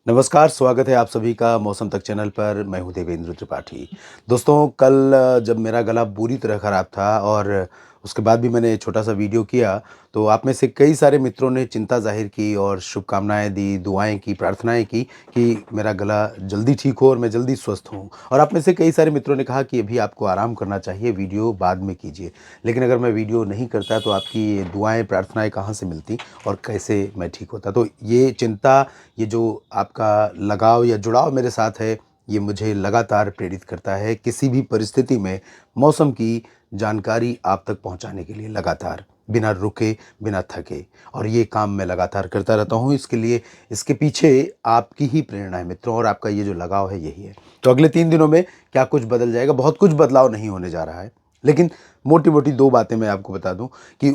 नमस्कार, स्वागत है आप सभी का मौसम तक चैनल पर। मैं हूँ देवेंद्र त्रिपाठी। दोस्तों, कल जब मेरा गला बुरी तरह ख़राब था और उसके बाद भी मैंने छोटा-सा वीडियो किया, तो आप में से कई सारे मित्रों ने चिंता ज़ाहिर की और शुभकामनाएँ दी, दुआएँ की, प्रार्थनाएँ की कि मेरा गला जल्दी ठीक हो और मैं जल्दी स्वस्थ हूँ। और आप में से कई सारे मित्रों ने कहा कि अभी आपको आराम करना चाहिए, वीडियो बाद में कीजिए। लेकिन अगर मैं वीडियो नहीं करता तो आपकी ये दुआएँ, प्रार्थनाएँ कहाँ से मिलती और कैसे मैं ठीक होता? तो ये चिंता, ये जो आपका लगाव या जुड़ाव मेरे साथ है, ये मुझे लगातार प्रेरित करता है किसी भी परिस्थिति में मौसम की जानकारी आप तक पहुंचाने के लिए, लगातार बिना रुके, बिना थके। और ये काम मैं लगातार करता रहता हूँ। इसके लिए, इसके पीछे आपकी ही प्रेरणा है मित्रों, और आपका ये जो लगाव है यही है। तो अगले 3 दिनों में क्या कुछ बदल जाएगा? बहुत कुछ बदलाव नहीं होने जा रहा है। लेकिन मोटी-मोटी 2 बातें मैं आपको बता दूँ कि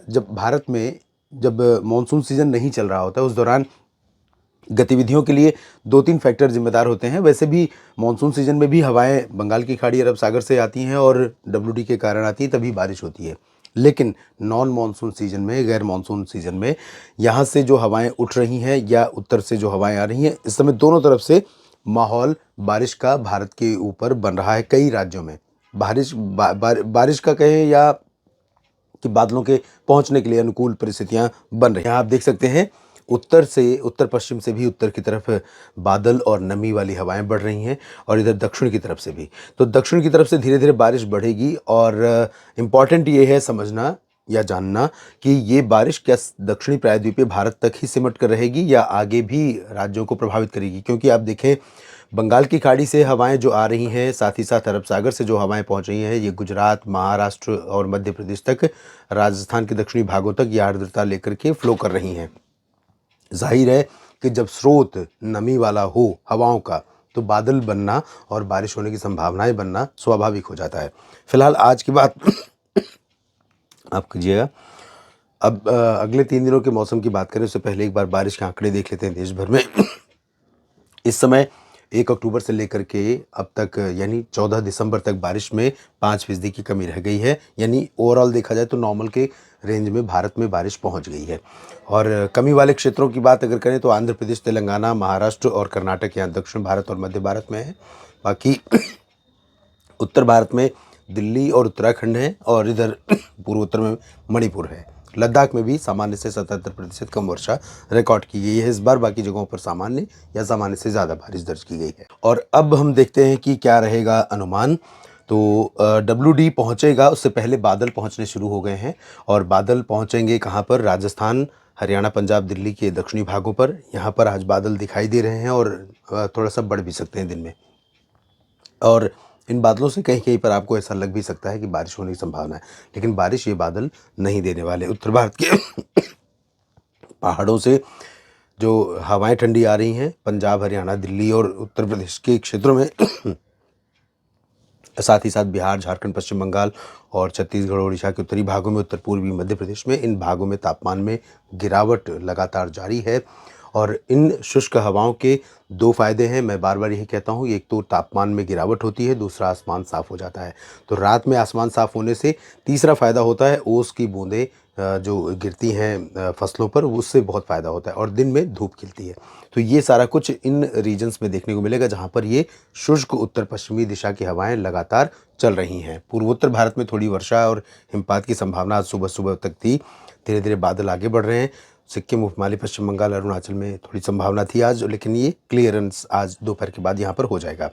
जब भारत में जब मानसून सीज़न नहीं चल रहा होता है, उस दौरान गतिविधियों के लिए 2-3 फैक्टर ज़िम्मेदार होते हैं। वैसे भी मानसून सीज़न में भी हवाएँ बंगाल की खाड़ी, अरब सागर से आती हैं और डब्ल्यूडी के कारण आती हैं, तभी बारिश होती है। लेकिन नॉन मानसून सीज़न में, गैर मानसून सीज़न में, यहाँ से जो हवाएँ उठ रही हैं या उत्तर से जो हवाएँ आ रही हैं, इस समय दोनों तरफ से माहौल बारिश का भारत के ऊपर बन रहा है कई राज्यों में। बारिश का कहें या कि बादलों के पहुंचने के लिए अनुकूल परिस्थितियां बन रही हैं। आप देख सकते हैं, उत्तर से, उत्तर पश्चिम से भी उत्तर की तरफ बादल और नमी वाली हवाएं बढ़ रही हैं, और इधर दक्षिण की तरफ से भी। तो दक्षिण की तरफ से धीरे धीरे बारिश बढ़ेगी, और इम्पॉर्टेंट ये है समझना या जानना कि ये बारिश क्या दक्षिणी प्रायद्वीपीय भारत तक ही सिमट कर रहेगी या आगे भी राज्यों को प्रभावित करेगी। क्योंकि आप देखें, बंगाल की खाड़ी से हवाएं जो आ रही हैं, साथ ही साथ अरब सागर से जो हवाएं पहुंच रही हैं, ये गुजरात, महाराष्ट्र और मध्य प्रदेश तक, राजस्थान के दक्षिणी भागों तक ये आर्द्रता लेकर के फ्लो कर रही हैं। जाहिर है कि जब स्रोत नमी वाला हो हवाओं का, तो बादल बनना और बारिश होने की संभावनाएं बनना स्वाभाविक हो जाता है। फिलहाल आज की बात आप कीजिएगा। अब अगले 3 दिनों के मौसम की बात करें उससे पहले एक बार बारिश के आंकड़े देख लेते हैं देश भर में। इस समय 1 अक्टूबर से लेकर के अब तक, यानी 14 दिसंबर तक बारिश में 5% की कमी रह गई है। यानी ओवरऑल देखा जाए तो नॉर्मल के रेंज में भारत में बारिश पहुंच गई है। और कमी वाले क्षेत्रों की बात अगर करें तो आंध्र प्रदेश, तेलंगाना, महाराष्ट्र और कर्नाटक यहाँ दक्षिण भारत और मध्य भारत में है। बाकी उत्तर भारत में दिल्ली और उत्तराखंड है, और इधर पूर्वोत्तर में मणिपुर है। लद्दाख में भी सामान्य से 77% कम वर्षा रिकॉर्ड की गई है इस बार। बाकी जगहों पर सामान्य या सामान्य से ज़्यादा बारिश दर्ज की गई है। और अब हम देखते हैं कि क्या रहेगा अनुमान। तो डब्ल्यूडी पहुंचेगा, उससे पहले बादल पहुंचने शुरू हो गए हैं। और बादल पहुंचेंगे कहाँ पर? राजस्थान, हरियाणा, पंजाब, दिल्ली के दक्षिणी भागों पर। यहाँ पर आज बादल दिखाई दे रहे हैं, और थोड़ा सा बढ़ भी सकते हैं दिन में। और इन बादलों से कहीं-कहीं पर आपको ऐसा लग भी सकता है कि बारिश होने की संभावना है, लेकिन बारिश ये बादल नहीं देने वाले। उत्तर भारत के पहाड़ों से जो हवाएं ठंडी आ रही हैं, पंजाब, हरियाणा, दिल्ली और उत्तर प्रदेश के क्षेत्रों में, साथ ही साथ बिहार, झारखंड, पश्चिम बंगाल और छत्तीसगढ़, ओडिशा के उत्तरी भागों में, उत्तर पूर्वी मध्य प्रदेश में, इन भागों में तापमान में गिरावट लगातार जारी है। और इन शुष्क हवाओं के 2 फ़ायदे हैं, मैं बार-बार यही कहता हूँ। एक तो तापमान में गिरावट होती है, दूसरा आसमान साफ़ हो जाता है। तो रात में आसमान साफ़ होने से तीसरा फ़ायदा होता है, ओस की बूँदें जो गिरती हैं फसलों पर, उससे बहुत फ़ायदा होता है, और दिन में धूप खिलती है। तो ये सारा कुछ इन रीजन्स में देखने को मिलेगा, जहाँ पर ये शुष्क उत्तर पश्चिमी दिशा की हवाएं लगातार चल रही हैं। पूर्वोत्तर भारत में थोड़ी वर्षा और हिमपात की संभावना आज सुबह-सुबह तक थी। धीरे-धीरे बादल आगे बढ़ रहे हैं। सिक्किम, उपमाली, पश्चिम बंगाल, अरुणाचल में थोड़ी संभावना थी आज, लेकिन ये क्लियरेंस आज दोपहर के बाद यहाँ पर हो जाएगा।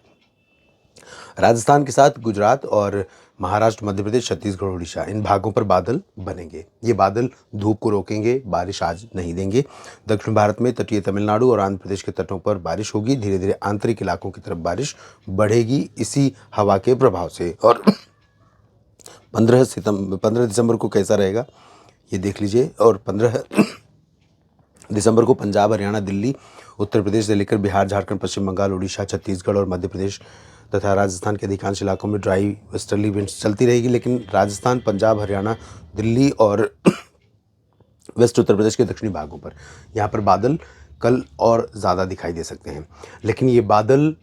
राजस्थान के साथ गुजरात और महाराष्ट्र, मध्य प्रदेश, छत्तीसगढ़, उड़ीसा, इन भागों पर बादल बनेंगे। ये बादल धूप को रोकेंगे, बारिश आज नहीं देंगे। दक्षिण भारत में तटीय तमिलनाडु और आंध्र प्रदेश के तटों पर बारिश होगी। धीरे धीरे आंतरिक इलाकों की तरफ बारिश बढ़ेगी इसी हवा के प्रभाव से। और 15 दिसंबर को कैसा रहेगा ये देख लीजिए। और 15 दिसंबर को पंजाब, हरियाणा, दिल्ली, उत्तर प्रदेश से लेकर बिहार, झारखंड, पश्चिम बंगाल, उड़ीसा, छत्तीसगढ़ और मध्य प्रदेश तथा राजस्थान के अधिकांश इलाकों में ड्राई वेस्टर्ली विंड्स चलती रहेगी। लेकिन राजस्थान, पंजाब, हरियाणा, दिल्ली और वेस्ट उत्तर प्रदेश के दक्षिणी भागों पर यहाँ पर बादल कल और ज़्यादा दिखाई दे सकते हैं। लेकिन ये बादल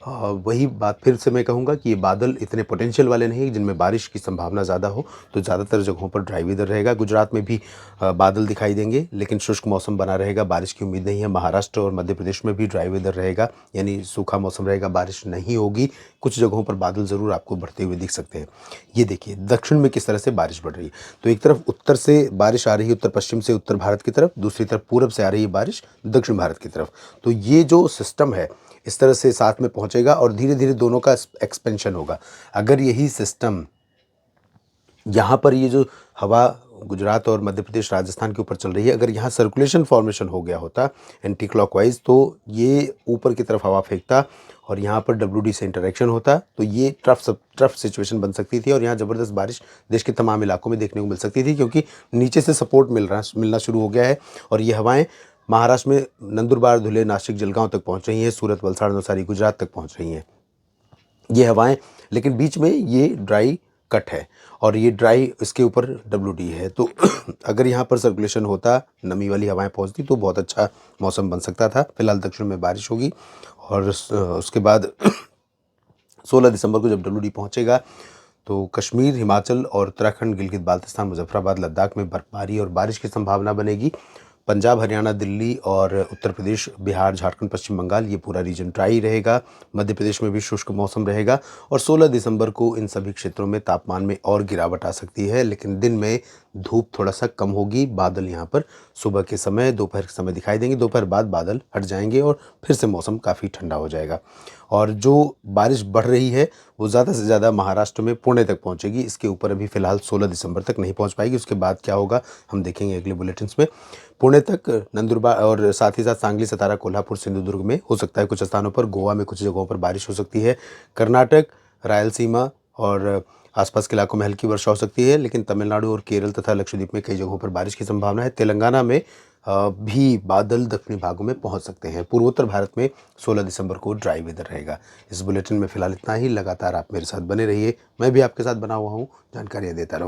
वही बात फिर से मैं कहूँगा कि ये बादल इतने पोटेंशियल वाले नहीं जिनमें बारिश की संभावना ज़्यादा हो, तो ज़्यादातर जगहों पर ड्राई वेदर रहेगा। गुजरात में भी बादल दिखाई देंगे, लेकिन शुष्क मौसम बना रहेगा, बारिश की उम्मीद नहीं है। महाराष्ट्र और मध्य प्रदेश में भी ड्राई वेदर रहेगा, यानी सूखा मौसम रहेगा, बारिश नहीं होगी। कुछ जगहों पर बादल ज़रूर आपको बढ़ते हुए दिख सकते हैं। ये देखिए दक्षिण में किस तरह से बारिश बढ़ रही है। तो एक तरफ उत्तर से बारिश आ रही है, उत्तर पश्चिम से उत्तर भारत की तरफ, दूसरी तरफ पूरब से आ रही है बारिश दक्षिण भारत की तरफ। तो ये जो सिस्टम है इस तरह से साथ में पहुंचेगा और धीरे धीरे दोनों का एक्सपेंशन होगा। अगर यही सिस्टम यहाँ पर ये जो हवा गुजरात और मध्य प्रदेश राजस्थान के ऊपर चल रही है, अगर यहाँ सर्कुलेशन फॉर्मेशन हो गया होता एंटी क्लॉकवाइज, तो ये ऊपर की तरफ हवा फेंकता और यहाँ पर WD से इंटरेक्शन होता, तो ये ट्रफ सिचुएशन बन सकती थी और यहाँ ज़बरदस्त बारिश देश के तमाम इलाकों में देखने को मिल सकती थी, क्योंकि नीचे से सपोर्ट मिलना शुरू हो गया है और ये हवाएं महाराष्ट्र में नंदुरबार, धुले, नासिक, जलगांव तक पहुँच रही हैं, सूरत, वलसाड़, नवसारी, गुजरात तक पहुँच रही हैं ये हवाएं। लेकिन बीच में ये ड्राई कट है और ये ड्राई इसके ऊपर WD है, तो अगर यहाँ पर सर्कुलेशन होता, नमी वाली हवाएं पहुँचती, तो बहुत अच्छा मौसम बन सकता था। फिलहाल दक्षिण में बारिश होगी और उसके बाद 16 दिसंबर को जब WD पहुँचेगा तो कश्मीर, हिमाचल और उत्तराखंड, गिलगित बाल्टिस्तान, मुजफ्फराबाद, लद्दाख में बर्फबारी और बारिश की संभावना बनेगी। पंजाब, हरियाणा, दिल्ली और उत्तर प्रदेश, बिहार, झारखंड, पश्चिम बंगाल, ये पूरा रीजन ड्राई रहेगा। मध्य प्रदेश में भी शुष्क मौसम रहेगा और 16 दिसंबर को इन सभी क्षेत्रों में तापमान में और गिरावट आ सकती है, लेकिन दिन में धूप थोड़ा सा कम होगी। बादल यहाँ पर सुबह के समय, दोपहर के समय दिखाई देंगे, दोपहर बाद बादल हट जाएंगे और फिर से मौसम काफ़ी ठंडा हो जाएगा। और जो बारिश बढ़ रही है वो ज़्यादा से ज़्यादा महाराष्ट्र में पुणे तक पहुँचेगी। इसके ऊपर अभी फ़िलहाल 16 दिसंबर तक नहीं पहुँच पाएगी, उसके बाद क्या होगा हम देखेंगे अगले बुलेटिन्स में। पुणे तक, नंदुरबार और साथ ही साथ सांगली, सतारा, कोल्हापुर, सिंधुदुर्ग में हो सकता है कुछ स्थानों पर, गोवा में कुछ जगहों पर बारिश हो सकती है। कर्नाटक, रायलसीमा और आसपास के इलाकों में हल्की वर्षा हो सकती है, लेकिन तमिलनाडु और केरल तथा लक्षद्वीप में कई जगहों पर बारिश की संभावना है। तेलंगाना में भी बादल दक्षिणी भागों में पहुंच सकते हैं। पूर्वोत्तर भारत में 16 दिसंबर को ड्राई वेदर रहेगा। इस बुलेटिन में फिलहाल इतना ही। लगातार आप मेरे साथ बने रहिए, मैं भी आपके साथ बना हुआ हूँ, जानकारियाँ देता रहूँ।